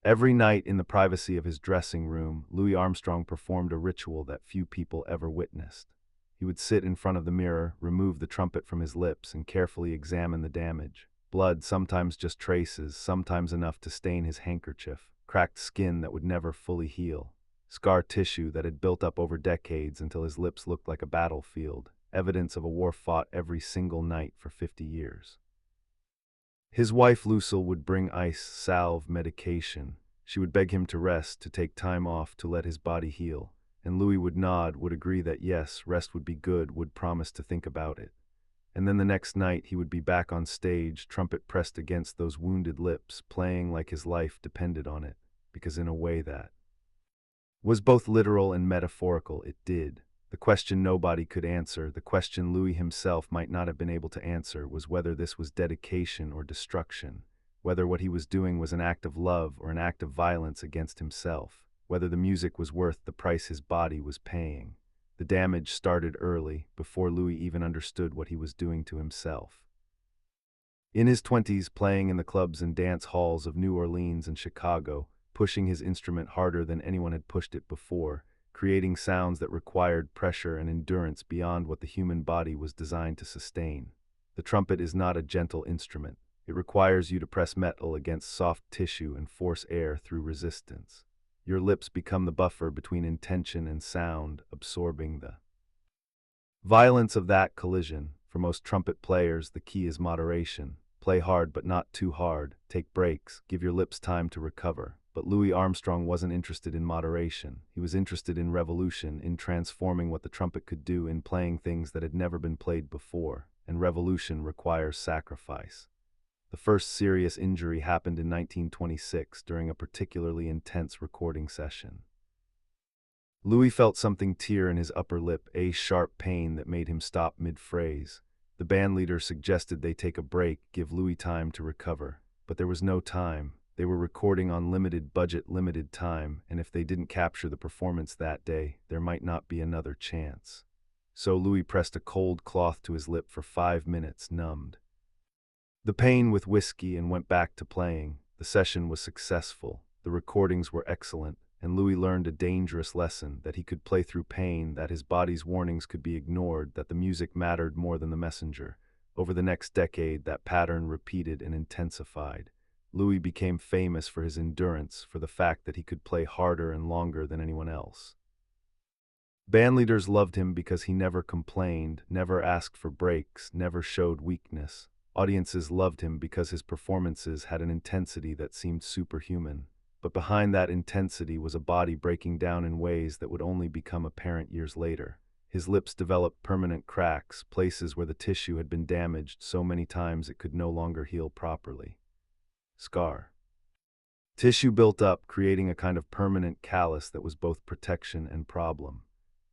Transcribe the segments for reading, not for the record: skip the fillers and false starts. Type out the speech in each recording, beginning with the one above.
Every night in the privacy of his dressing room, Louis Armstrong performed a ritual that few people ever witnessed. He would sit in front of the mirror, remove the trumpet from his lips, and carefully examine the damage. Blood, sometimes just traces, sometimes enough to stain his handkerchief, cracked skin that would never fully heal, scar tissue that had built up over decades until his lips looked like a battlefield, evidence of a war fought every single night for 50 years. His wife Lucille would bring ice, salve, medication. She would beg him to rest, to take time off, to let his body heal. And Louis would nod, would agree that yes, rest would be good, would promise to think about it. And then the next night he would be back on stage, trumpet pressed against those wounded lips, playing like his life depended on it, because in a way that was both literal and metaphorical, it did. The question nobody could answer, the question Louis himself might not have been able to answer, was whether this was dedication or destruction, whether what he was doing was an act of love or an act of violence against himself, whether the music was worth the price his body was paying. The damage started early, before Louis even understood what he was doing to himself. In his 20s, playing in the clubs and dance halls of New Orleans and Chicago, pushing his instrument harder than anyone had pushed it before, creating sounds that required pressure and endurance beyond what the human body was designed to sustain. The trumpet is not a gentle instrument. It requires you to press metal against soft tissue and force air through resistance. Your lips become the buffer between intention and sound, absorbing the violence of that collision. For most trumpet players, the key is moderation. Play hard but not too hard. Take breaks. Give your lips time to recover. But Louis Armstrong wasn't interested in moderation. He was interested in revolution, in transforming what the trumpet could do, in playing things that had never been played before. And revolution requires sacrifice. The first serious injury happened in 1926 during a particularly intense recording session. Louis felt something tear in his upper lip, a sharp pain that made him stop mid-phrase. The bandleader suggested they take a break, give Louis time to recover. But there was no time. They were recording on limited budget, limited time, and if they didn't capture the performance that day, there might not be another chance. So Louis pressed a cold cloth to his lip for 5 minutes, numbed the pain with whiskey, and went back to playing. The session was successful. The recordings were excellent, and Louis learned a dangerous lesson, that he could play through pain, that his body's warnings could be ignored, that the music mattered more than the messenger. Over the next decade, that pattern repeated and intensified. Louis became famous for his endurance, for the fact that he could play harder and longer than anyone else. Bandleaders loved him because he never complained, never asked for breaks, never showed weakness. Audiences loved him because his performances had an intensity that seemed superhuman. But behind that intensity was a body breaking down in ways that would only become apparent years later. His lips developed permanent cracks, places where the tissue had been damaged so many times it could no longer heal properly. Scar tissue built up, creating a kind of permanent callus that was both protection and problem.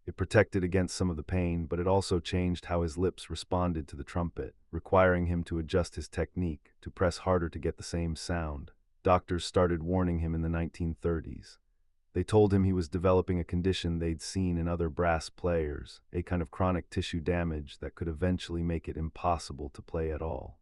It protected against some of the pain, but it also changed how his lips responded to the trumpet, requiring him to adjust his technique, to press harder to get the same sound. Doctors started warning him in the 1930s. They told him he was developing a condition they'd seen in other brass players, a kind of chronic tissue damage that could eventually make it impossible to play at all.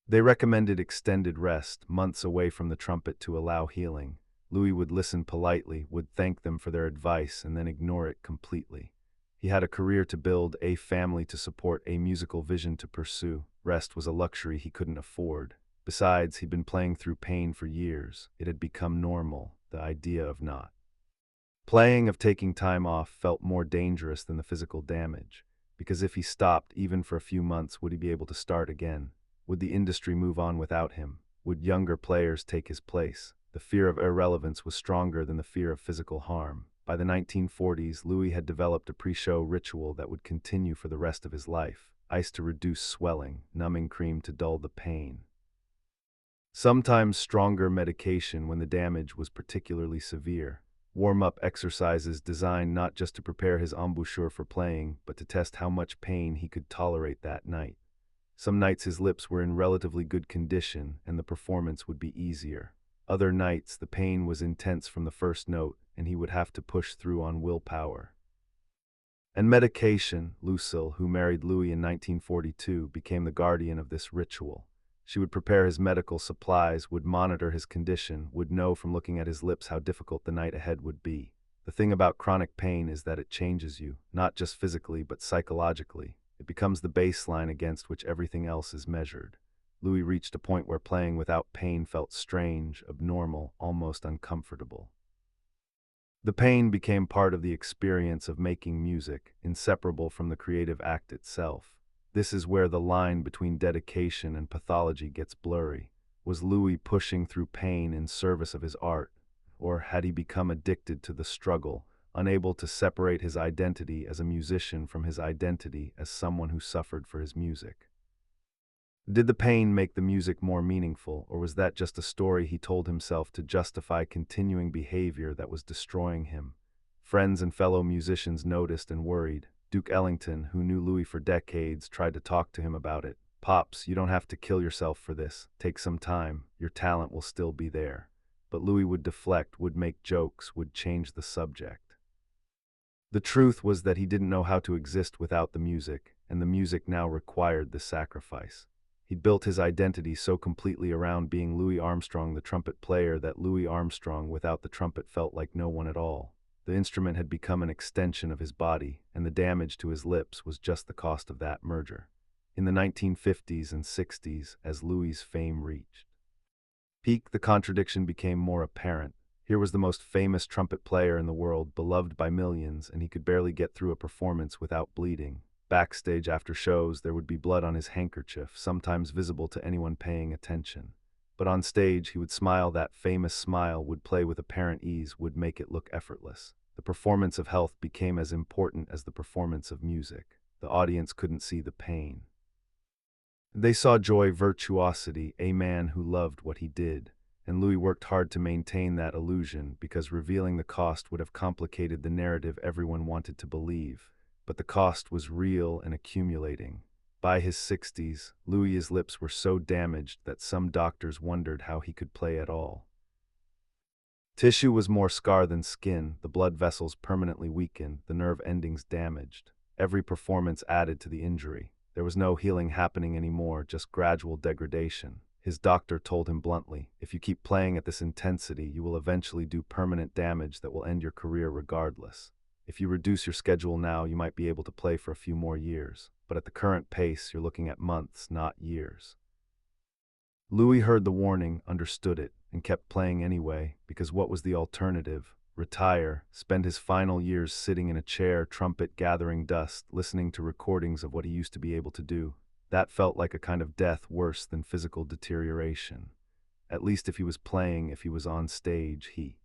They recommended extended rest, months away from the trumpet, to allow healing. Louis would listen politely, would thank them for their advice, and then ignore it completely. He had a career to build, a family to support, a musical vision to pursue. Rest was a luxury he couldn't afford. Besides, he'd been playing through pain for years. It had become normal, the idea of not playing, of taking time off, felt more dangerous than the physical damage. Because if he stopped, even for a few months, would he be able to start again? Would the industry move on without him? Would younger players take his place? The fear of irrelevance was stronger than the fear of physical harm. By the 1940s, Louis had developed a pre-show ritual that would continue for the rest of his life. Ice to reduce swelling, numbing cream to dull the pain. Sometimes stronger medication when the damage was particularly severe. Warm-up exercises designed not just to prepare his embouchure for playing, but to test how much pain he could tolerate that night. Some nights his lips were in relatively good condition, and the performance would be easier. Other nights, the pain was intense from the first note, and he would have to push through on willpower. And medication. Lucille, who married Louis in 1942, became the guardian of this ritual. She would prepare his medical supplies, would monitor his condition, would know from looking at his lips how difficult the night ahead would be. The thing about chronic pain is that it changes you, not just physically but psychologically. It becomes the baseline against which everything else is measured. Louis reached a point where playing without pain felt strange, abnormal, almost uncomfortable. The pain became part of the experience of making music, inseparable from the creative act itself. This is where the line between dedication and pathology gets blurry. Was Louis pushing through pain in service of his art, or had he become addicted to the struggle, unable to separate his identity as a musician from his identity as someone who suffered for his music? Did the pain make the music more meaningful, or was that just a story he told himself to justify continuing behavior that was destroying him? Friends and fellow musicians noticed and worried. Duke Ellington, who knew Louis for decades, tried to talk to him about it. "Pops, you don't have to kill yourself for this. Take some time. Your talent will still be there." But Louis would deflect, would make jokes, would change the subject. The truth was that he didn't know how to exist without the music, and the music now required the sacrifice. He'd built his identity so completely around being Louis Armstrong, the trumpet player, that Louis Armstrong without the trumpet felt like no one at all. The instrument had become an extension of his body, and the damage to his lips was just the cost of that merger. In the 1950s and 60s, as Louis's fame reached peak, the contradiction became more apparent. Here was the most famous trumpet player in the world, beloved by millions, and he could barely get through a performance without bleeding. Backstage after shows, there would be blood on his handkerchief, sometimes visible to anyone paying attention. But on stage, he would smile that famous smile, would play with apparent ease, would make it look effortless. The performance of health became as important as the performance of music. The audience couldn't see the pain. They saw joy, virtuosity, a man who loved what he did. And Louis worked hard to maintain that illusion, because revealing the cost would have complicated the narrative everyone wanted to believe. But the cost was real and accumulating. By his 60s, Louis's lips were so damaged that some doctors wondered how he could play at all. Tissue was more scar than skin, the blood vessels permanently weakened, the nerve endings damaged. Every performance added to the injury. There was no healing happening anymore, just gradual degradation. His doctor told him bluntly, "If you keep playing at this intensity, you will eventually do permanent damage that will end your career regardless. If you reduce your schedule now, you might be able to play for a few more years. But at the current pace, you're looking at months, not years." Louis heard the warning, understood it, and kept playing anyway, because what was the alternative? Retire, spend his final years sitting in a chair, trumpet gathering dust, listening to recordings of what he used to be able to do. That felt like a kind of death worse than physical deterioration. At least if he was playing, if he was on stage, he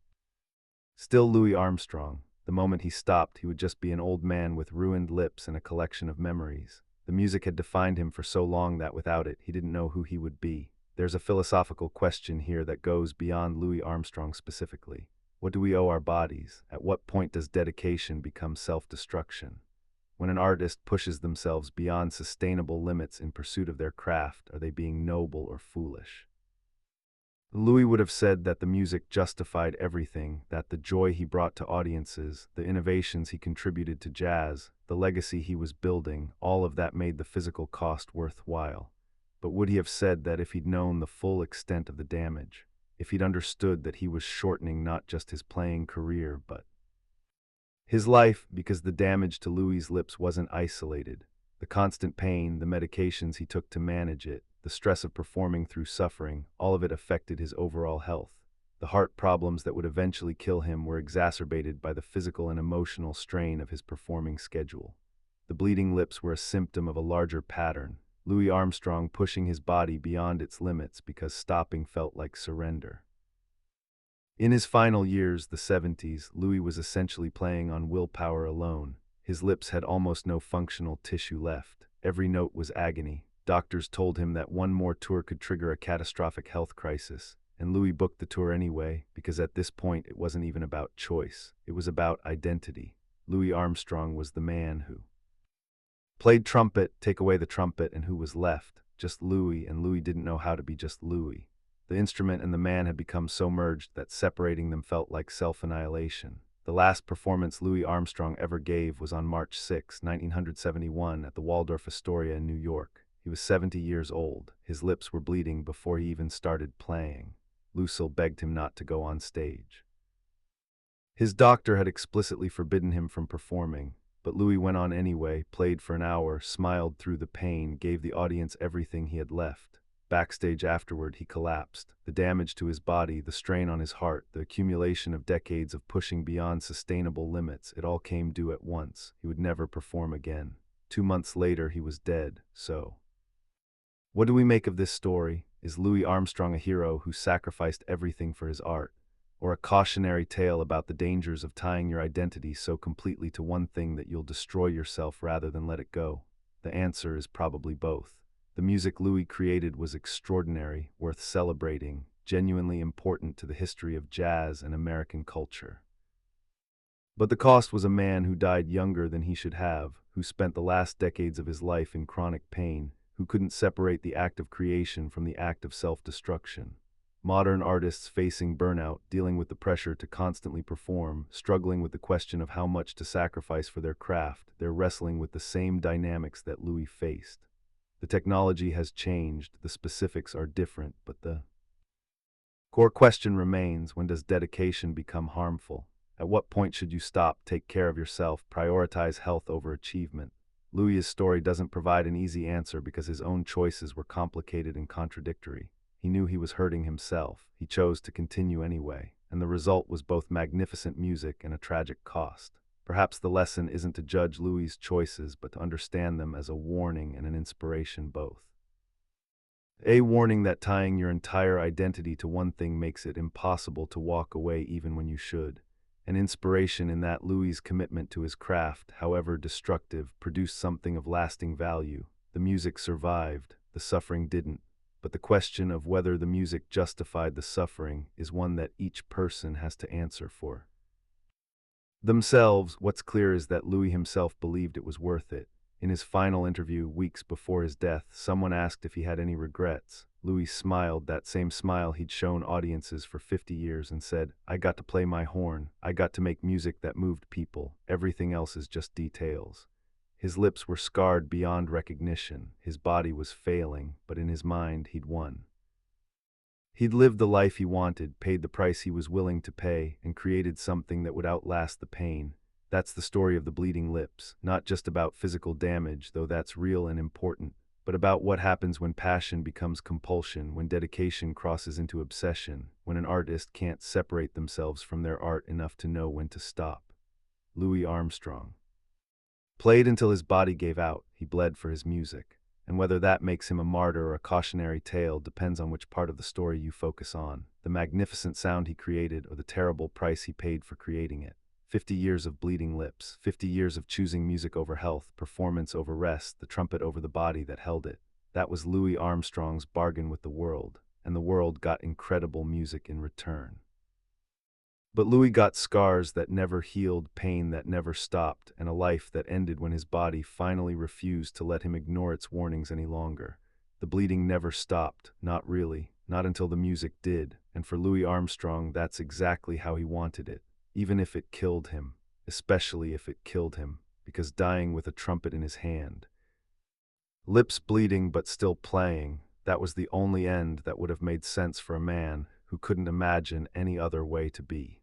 still Louis Armstrong. The moment he stopped, he would just be an old man with ruined lips and a collection of memories. The music had defined him for so long that without it, he didn't know who he would be. There's a philosophical question here that goes beyond Louis Armstrong specifically. What do we owe our bodies? At what point does dedication become self-destruction? When an artist pushes themselves beyond sustainable limits in pursuit of their craft, are they being noble or foolish? Louis would have said that the music justified everything, that the joy he brought to audiences, the innovations he contributed to jazz, the legacy he was building, all of that made the physical cost worthwhile. But would he have said that if he'd known the full extent of the damage, if he'd understood that he was shortening not just his playing career, but his life, because the damage to Louis's lips wasn't isolated. The constant pain, the medications he took to manage it, the stress of performing through suffering, all of it affected his overall health. The heart problems that would eventually kill him were exacerbated by the physical and emotional strain of his performing schedule. The bleeding lips were a symptom of a larger pattern, Louis Armstrong pushing his body beyond its limits because stopping felt like surrender. In his final years, the 70s, Louis was essentially playing on willpower alone. His lips had almost no functional tissue left. Every note was agony. Doctors told him that one more tour could trigger a catastrophic health crisis, and Louis booked the tour anyway, because at this point it wasn't even about choice. It was about identity. Louis Armstrong was the man who played trumpet, take away the trumpet, and who was left? Just Louis, and Louis didn't know how to be just Louis. The instrument and the man had become so merged that separating them felt like self-annihilation. The last performance Louis Armstrong ever gave was on March 6, 1971, at the Waldorf Astoria in New York. He was 70 years old. His lips were bleeding before he even started playing. Lucille begged him not to go on stage. His doctor had explicitly forbidden him from performing, but Louis went on anyway, played for an hour, smiled through the pain, gave the audience everything he had left. Backstage afterward, he collapsed. The damage to his body, the strain on his heart, the accumulation of decades of pushing beyond sustainable limits, it all came due at once. He would never perform again. 2 months later, he was dead. So, what do we make of this story? Is Louis Armstrong a hero who sacrificed everything for his art? Or a cautionary tale about the dangers of tying your identity so completely to one thing that you'll destroy yourself rather than let it go? The answer is probably both. The music Louis created was extraordinary, worth celebrating, genuinely important to the history of jazz and American culture. But the cost was a man who died younger than he should have, who spent the last decades of his life in chronic pain, who couldn't separate the act of creation from the act of self-destruction. Modern artists facing burnout, dealing with the pressure to constantly perform, struggling with the question of how much to sacrifice for their craft, they're wrestling with the same dynamics that Louis faced. The technology has changed, the specifics are different, but the core question remains: when does dedication become harmful? At what point should you stop, take care of yourself, prioritize health over achievement? Louis's story doesn't provide an easy answer because his own choices were complicated and contradictory. He knew he was hurting himself. He chose to continue anyway, and the result was both magnificent music and a tragic cost. Perhaps the lesson isn't to judge Louis's choices, but to understand them as a warning and an inspiration both. A warning that tying your entire identity to one thing makes it impossible to walk away even when you should. An inspiration in that Louis's commitment to his craft, however destructive, produced something of lasting value. The music survived, the suffering didn't. But the question of whether the music justified the suffering is one that each person has to answer for themselves. What's clear is that Louis himself believed it was worth it. In his final interview, weeks before his death, someone asked if he had any regrets. Louis smiled, that same smile he'd shown audiences for 50 years, and said, "I got to play my horn. I got to make music that moved people. Everything else is just details." His lips were scarred beyond recognition. His body was failing, but in his mind, he'd won. He'd lived the life he wanted, paid the price he was willing to pay, and created something that would outlast the pain. That's the story of the bleeding lips, not just about physical damage, though that's real and important, but about what happens when passion becomes compulsion, when dedication crosses into obsession, when an artist can't separate themselves from their art enough to know when to stop. Louis Armstrong played until his body gave out. He bled for his music. And whether that makes him a martyr or a cautionary tale depends on which part of the story you focus on. The magnificent sound he created or the terrible price he paid for creating it. 50 years of bleeding lips, 50 years of choosing music over health, performance over rest, the trumpet over the body that held it. That was Louis Armstrong's bargain with the world, and the world got incredible music in return. But Louis got scars that never healed, pain that never stopped, and a life that ended when his body finally refused to let him ignore its warnings any longer. The bleeding never stopped, not really, not until the music did, and for Louis Armstrong, that's exactly how he wanted it, even if it killed him, especially if it killed him, because dying with a trumpet in his hand, lips bleeding but still playing, that was the only end that would have made sense for a man who couldn't imagine any other way to be.